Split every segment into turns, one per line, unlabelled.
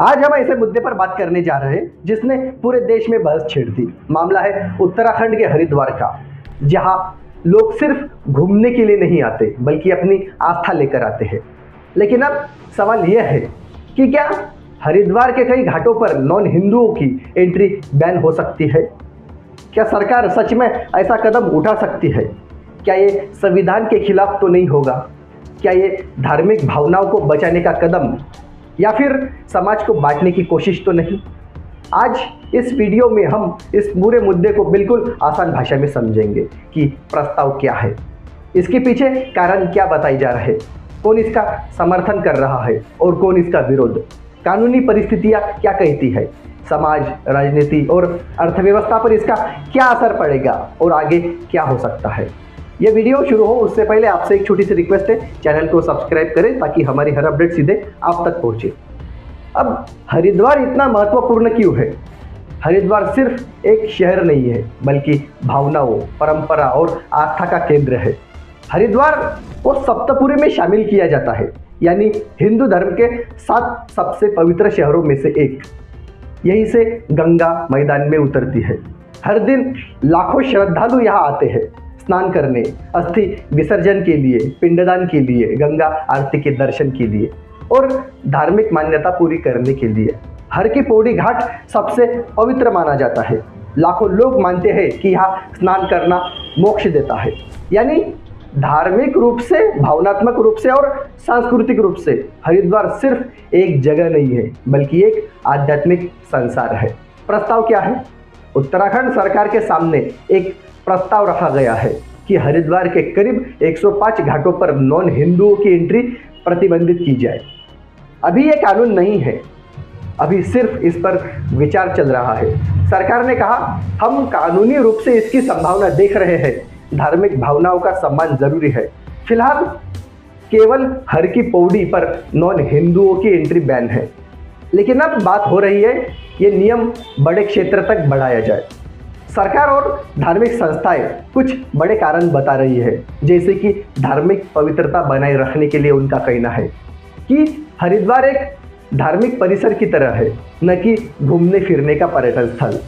आज हम ऐसे मुद्दे पर बात करने जा रहे हैं जिसने पूरे देश में बहस छेड़ दी। मामला है उत्तराखंड के हरिद्वार का, जहां लोग सिर्फ घूमने के लिए नहीं आते बल्कि अपनी आस्था लेकर आते हैं। लेकिन अब सवाल यह है कि क्या हरिद्वार के कई घाटों पर नॉन हिंदुओं की एंट्री बैन हो सकती है? क्या सरकार सच में ऐसा कदम उठा सकती है? क्या ये संविधान के खिलाफ तो नहीं होगा? क्या ये धार्मिक भावनाओं को बचाने का कदम या फिर समाज को बांटने की कोशिश तो नहीं? आज इस वीडियो में हम इस पूरे मुद्दे को बिल्कुल आसान भाषा में समझेंगे कि प्रस्ताव क्या है, इसके पीछे कारण क्या बताए जा रहे हैं, कौन इसका समर्थन कर रहा है और कौन इसका विरोध, कानूनी परिस्थितियां क्या कहती है, समाज, राजनीति और अर्थव्यवस्था पर इसका क्या असर पड़ेगा और आगे क्या हो सकता है। ये वीडियो शुरू हो उससे पहले आपसे एक छोटी सी रिक्वेस्ट है, चैनल को सब्सक्राइब करें ताकि हमारी हर अपडेट सीधे आप तक पहुंचे। अब हरिद्वार इतना महत्वपूर्ण क्यों है? हरिद्वार सिर्फ एक शहर नहीं है बल्कि भावनाओं, परंपरा और आस्था का केंद्र है। हरिद्वार को सप्तपुरी में शामिल किया जाता है, यानी हिंदू धर्म के 7 सबसे पवित्र शहरों में से एक। यहीं से गंगा मैदान में उतरती है। हर दिन लाखों श्रद्धालु यहाँ आते हैं स्नान करने, अस्थि विसर्जन के लिए, पिंडदान के लिए, गंगा आरती के दर्शन के लिए और धार्मिक मान्यता पूरी करने के लिए। हर की पौड़ी घाट सबसे पवित्र माना जाता है। लाखों लोग मानते हैं कि यहाँ स्नान करना मोक्ष देता है। यानी धार्मिक रूप से, भावनात्मक रूप से और सांस्कृतिक रूप से हरिद्वार सिर्फ एक जगह नहीं है बल्कि एक आध्यात्मिक संसार है। प्रस्ताव क्या है? उत्तराखंड सरकार के सामने एक प्रस्ताव रखा गया है कि हरिद्वार के करीब 105 घाटों पर नॉन हिंदुओं की एंट्री प्रतिबंधित की जाए। अभी ये कानून नहीं है, अभी सिर्फ इस पर विचार चल रहा है। सरकार ने कहा, हम कानूनी रूप से इसकी संभावना देख रहे हैं। धार्मिक भावनाओं का सम्मान जरूरी है। फिलहाल केवल हर की पौड़ी पर नॉन हिंदुओं की एंट्री बैन है, लेकिन अब बात हो रही है ये नियम बड़े क्षेत्र तक बढ़ाया जाए। सरकार और धार्मिक संस्थाएं कुछ बड़े कारण बता रही है, जैसे कि धार्मिक पवित्रता बनाए रखने के लिए उनका कहना है कि हरिद्वार एक धार्मिक परिसर की तरह है, न कि घूमने फिरने का पर्यटन स्थल।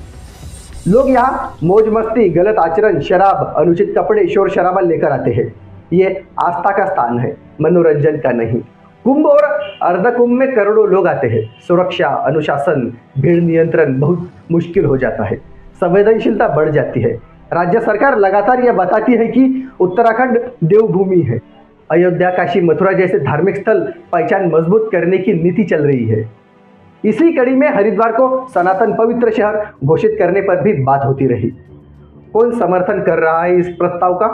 लोग यहाँ मौज मस्ती, गलत आचरण, शराब, अनुचित कपड़े, शोर शराबा लेकर आते हैं। ये आस्था का स्थान है, मनोरंजन का नहीं। कुंभ और अर्ध कुंभ में करोड़ों लोग आते हैं। सुरक्षा, अनुशासन, भीड़ नियंत्रण बहुत मुश्किल हो जाता है। संवेदनशीलता बढ़ जाती है। राज्य सरकार लगातार यह बताती है कि उत्तराखंड देवभूमि है। अयोध्या, काशी, मथुरा जैसे धार्मिक स्थल पहचान मजबूत करने की नीति चल रही है। इसी कड़ी में हरिद्वार को सनातन पवित्र शहर घोषित करने पर भी बात होती रही। कौन समर्थन कर रहा है इस प्रस्ताव का?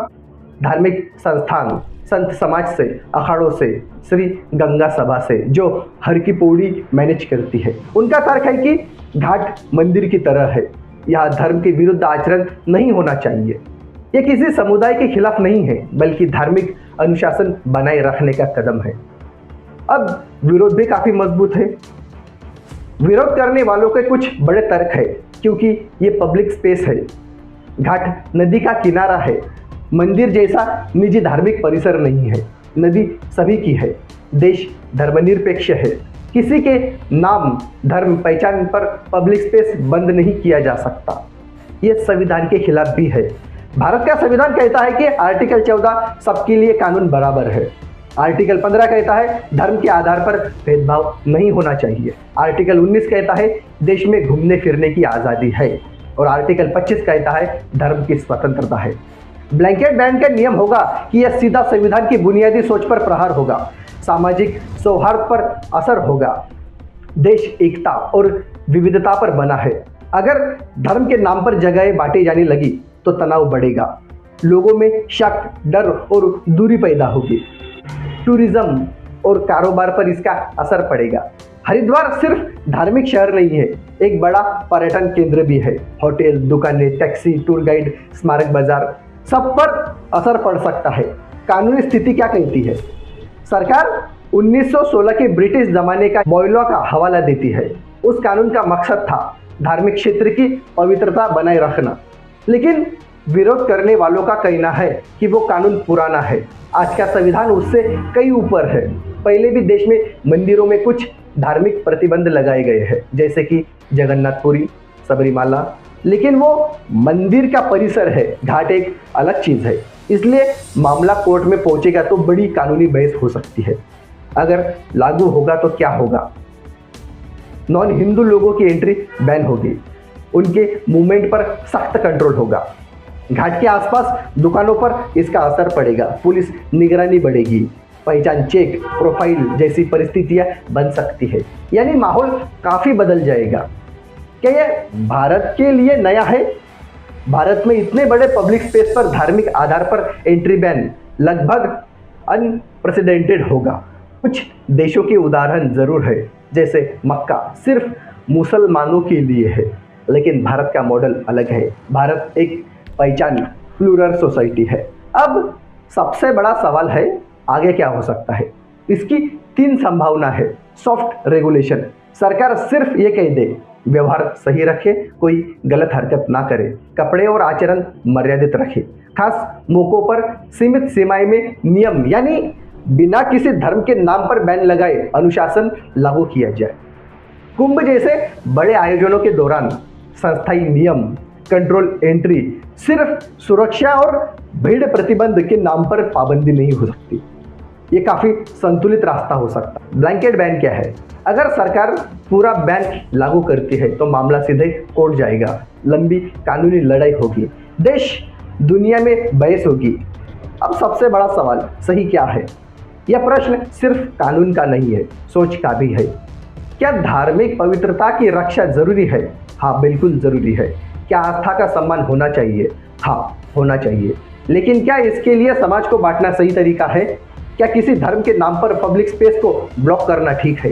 धार्मिक संस्थान, संत समाज से, अखाड़ों से, श्री गंगा सभा से, जो हर की पौड़ी मैनेज करती है। उनका तर्क है कि घाट मंदिर की तरह है, यह धर्म के विरुद्ध आचरण नहीं होना चाहिए। यह किसी समुदाय के खिलाफ नहीं है बल्कि धार्मिक अनुशासन बनाए रखने का कदम है। अब विरोध भी काफी मजबूत है। विरोध करने वालों के कुछ बड़े तर्क है, क्योंकि ये पब्लिक स्पेस है, घाट नदी का किनारा है, मंदिर जैसा निजी धार्मिक परिसर नहीं है। नदी सभी की है, देश धर्मनिरपेक्ष है, किसी के नाम, धर्म, पहचान पर पब्लिक स्पेस बंद नहीं किया जा सकता। ये संविधान के खिलाफ भी है। भारत का संविधान कहता है कि आर्टिकल 14 सबके लिए कानून बराबर है। आर्टिकल 15 कहता है धर्म के आधार पर भेदभाव नहीं होना चाहिए। आर्टिकल 19 कहता है देश में घूमने फिरने की आज़ादी है और आर्टिकल 25 कहता है धर्म की स्वतंत्रता है। ब्लैंकेट बैन का नियम होगा कि यह सीधा संविधान की बुनियादी सोच पर प्रहार होगा, सामाजिक सौहार्द पर असर होगा। देश एकता और विविधता पर बना है। अगर धर्म के नाम पर जगहें बांटी जाने लगी तो तनाव बढ़ेगा, लोगों में शक, डर और दूरी पैदा होगी। टूरिज्म और कारोबार पर इसका असर पड़ेगा। हरिद्वार सिर्फ धार्मिक शहर नहीं है, एक बड़ा पर्यटन केंद्र भी है। होटल, दुकानें, टैक्सी, टूर गाइड, स्मारक बाजार, सब पर असर पड़ सकता है। कानूनी स्थिति क्या कहती है? सरकार 1916 के ब्रिटिश जमाने का बॉयलॉ का हवाला देती है। उस कानून का मकसद था धार्मिक क्षेत्र की पवित्रता बनाए रखना, लेकिन विरोध करने वालों का कहना है कि वो कानून पुराना है। आज का संविधान उससे कई ऊपर है। पहले भी देश में मंदिरों में कुछ धार्मिक प्रतिबंध लगाए गए हैं, जैसे कि जगन्नाथपुरी, सबरीमाला, लेकिन वो मंदिर का परिसर है, घाट एक अलग चीज़ है। इसलिए मामला कोर्ट में पहुंचेगा तो बड़ी कानूनी बहस हो सकती है। अगर लागू होगा तो क्या होगा? नॉन हिंदू लोगों की एंट्री बैन होगी, उनके मूवमेंट पर सख्त कंट्रोल होगा, घाट के आसपास दुकानों पर इसका असर पड़ेगा, पुलिस निगरानी बढ़ेगी, पहचान चेक, प्रोफाइल जैसी परिस्थितियां बन सकती है। यानी माहौल काफ़ी बदल जाएगा। क्या यह भारत के लिए नया है? भारत में इतने बड़े पब्लिक स्पेस पर धार्मिक आधार पर एंट्री बैन लगभग अनप्रेसिडेंटेड होगा। कुछ देशों के उदाहरण ज़रूर है, जैसे मक्का सिर्फ मुसलमानों के लिए है, लेकिन भारत का मॉडल अलग है। भारत एक पहचान प्लूरल सोसाइटी है। अब सबसे बड़ा सवाल है, आगे क्या हो सकता है? इसकी 3 संभावना है। सॉफ्ट रेगुलेशन, सरकार सिर्फ ये कह दे व्यवहार सही रखे, कोई गलत हरकत ना करे, कपड़े और आचरण मर्यादित रखे, खास मौक़ों पर सीमित सीमाएं में नियम, यानी बिना किसी धर्म के नाम पर बैन लगाए अनुशासन लागू किया जाए। कुंभ जैसे बड़े आयोजनों के दौरान संस्थाई नियम, कंट्रोल एंट्री, सिर्फ सुरक्षा और भीड़ प्रतिबंध के नाम पर पाबंदी नहीं हो सकती। ये काफ़ी संतुलित रास्ता हो सकता है। ब्लैंकेट बैन क्या है? अगर सरकार पूरा बैन लागू करती है तो मामला सीधे कोर्ट जाएगा, लंबी कानूनी लड़ाई होगी, देश दुनिया में बहस होगी। अब सबसे बड़ा सवाल, सही क्या है? यह प्रश्न सिर्फ कानून का नहीं है, सोच का भी है। क्या धार्मिक पवित्रता की रक्षा जरूरी है? हाँ, बिल्कुल ज़रूरी है। क्या आस्था का सम्मान होना चाहिए? हाँ, होना चाहिए। लेकिन क्या इसके लिए समाज को बांटना सही तरीका है? क्या किसी धर्म के नाम पर पब्लिक स्पेस को ब्लॉक करना ठीक है?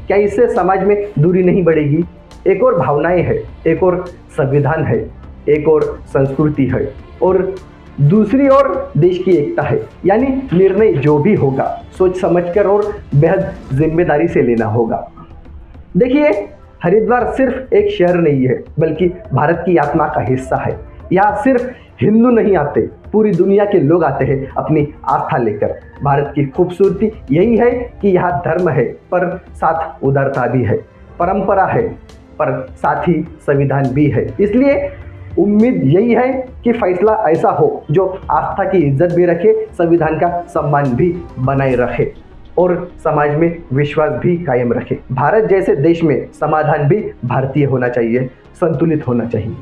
क्या इससे समाज में दूरी नहीं बढ़ेगी? एक और भावनाएं है, एक और संविधान है, एक और संस्कृति है, और दूसरी ओर देश की एकता है। यानी निर्णय जो भी होगा सोच समझकर और बेहद जिम्मेदारी से लेना होगा। देखिए, हरिद्वार सिर्फ एक शहर नहीं है, बल्कि भारत की आत्मा का हिस्सा है। यहाँ सिर्फ हिंदू नहीं आते, पूरी दुनिया के लोग आते हैं अपनी आस्था लेकर। भारत की खूबसूरती यही है कि यहाँ धर्म है पर साथ उदारता भी है, परंपरा है पर साथ ही संविधान भी है। इसलिए उम्मीद यही है कि फैसला ऐसा हो जो आस्था की इज्जत भी रखे, संविधान का सम्मान भी बनाए रखे और समाज में विश्वास भी कायम रखे। भारत जैसे देश में समाधान भी भारतीय होना चाहिए, संतुलित होना चाहिए।